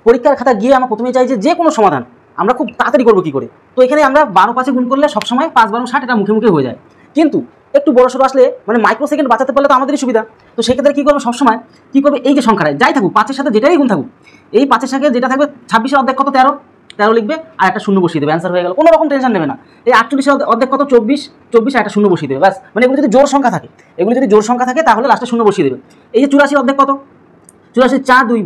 পরীক্ষার খাতা গিয়ে আমরা প্রথমে চাই যে কোনো সমাধান আমরা খুব তাড়াতাড়ি করবো কী করে। তো এখানে আমরা 12 5 গুণ করলে সবসময় 5 12 60 এটা মুখে মুখে হয়ে যায়। কিন্তু একটু বড় সড়ো আসলে মানে মাইক্রোসেকেন্ড বাঁচাতে পারলে তো আমাদেরই সুবিধা। তো সেক্ষেত্রে কী করবে, সবসময় কী করবে, এই যে সংখ্যাটায় যাই থাকুক 5-এর সাথে যেটাই গুণ থাকুক, এই 5-এর সাথে যেটা থাকবে 26-এর অর্ধেক কত 13 লিখবে আর একটা শূন্য বসিয়ে দেবে, অ্যান্সার হয়ে গেল। কোনো রকম টেনশন নেবে না। এই 48-এর অর্ধেক কত 24 আর একটা শূন্য বসিয়ে দেবে, ব্যাস। মানে এগুলো যদি জোর সংখ্যা থাকে তাহলে লাস্টে শূন্য বসিয়ে দেবে। এই যে 84-এর অর্ধেক কত 84 4 2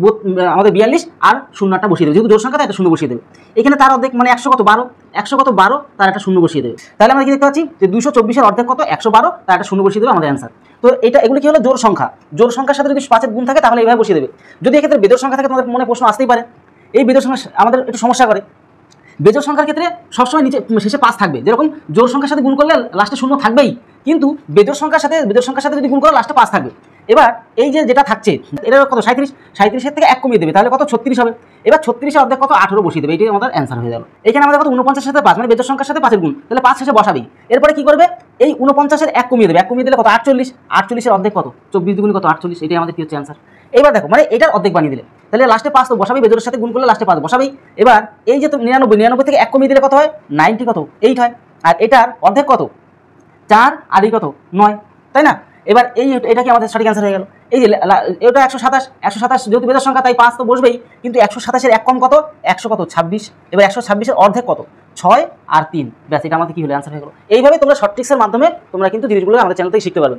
আমাদের 42 আর শূন্যটা বসিয়ে দেবে, যেহেতু জোর সংখ্যা তাই একটা শূন্য বসিয়ে দেবে। এখানে তার অর্ধেক মানে 100 কত 12 তার একটা শূন্য বসিয়ে দেবে। তাহলে আমরা কি দেখতে পাচ্ছি যে 224-এর অর্ধেক কত 112 তার একটা শূন্য বসিয়ে দেবে আমাদের অ্যান্সার। তো এগুলো কি হলো, জোর সংখ্যার সাথে যদি 5-এর গুণ থাকে তাহলে এইভাবে বসিয়ে দেবে। যদি এক্ষেত্রে বেজোড় সংখ্যা থাকে তোমাদের মনে প্রশ্ন আসতেই পারে, এই বেজোড় সংখ্যা আমাদের একটু সমস্যা করে। বেজোড় সংখ্যার ক্ষেত্রে সবসময় শেষে 5 থাকবে, যেরকম জোর সংখ্যার সাথে গুণ করলে লাস্টে শূন্য থাকবেই, কিন্তু বেজোড় সংখ্যার সাথে যদি গুণ করো লাস্টে 5 থাকবে। এবার এই যে যেটা থাকছে এটা কত 37-এর থেকে 1 কমিয়ে দেবে, তাহলে কত 36 হবে। এবার 36-এর অর্ধেক কত 18 বসিয়ে দেবে, এটাই আমাদের অ্যান্সার হয়ে গেল। এখানে আমাদের কত 49-এর সাথে 5 মানে বেজোড় সংখ্যার সাথে 5-এর গুণ, তাহলে 5 শেষে বসাবেই। এরপরে কি করবে, এই 49-এর 1 কমিয়ে দেবে, 1 কমিয়ে দিলে কত 48-এর অর্ধেক কত 24 দুগুণে কত 48, এটাই আমাদের কি হচ্ছে অ্যান্সার। এবার দেখো মানে এটার অর্ধেক বানিয়ে দিলে তাহলে লাস্টে 5 তো বসাবেই, বেজোড়ের সাথে গুণ করলে লাস্টে 5 বসাবেই। এবার এই যে 99 থেকে 1 কমিয়ে দিলে কত হয় 90 কত 8 হয়, আর এটার অর্ধেক কত 4 আর এই কত 9, তাই না। এবার এটা কি আমাদের সঠিক অ্যান্সার হয়ে গেল। এই যে এটা 127 যেহেতু বেজোড় সংখ্যা তাই 5 তো বসবেই, কিন্তু 127-এর 1 কম কত 100 কত 26, এবার 126-এর অর্ধেক কত 6 আর 3, ব্যাস এটা আমাদের কি হলো অ্যান্সার হয়ে গেল। এইভাবে তোমরা শর্ট ট্রিক্সের মাধ্যমে তোমরা কিন্তু জিনিসগুলো আমাদের চ্যানেল থেকে শিখতে পারবে।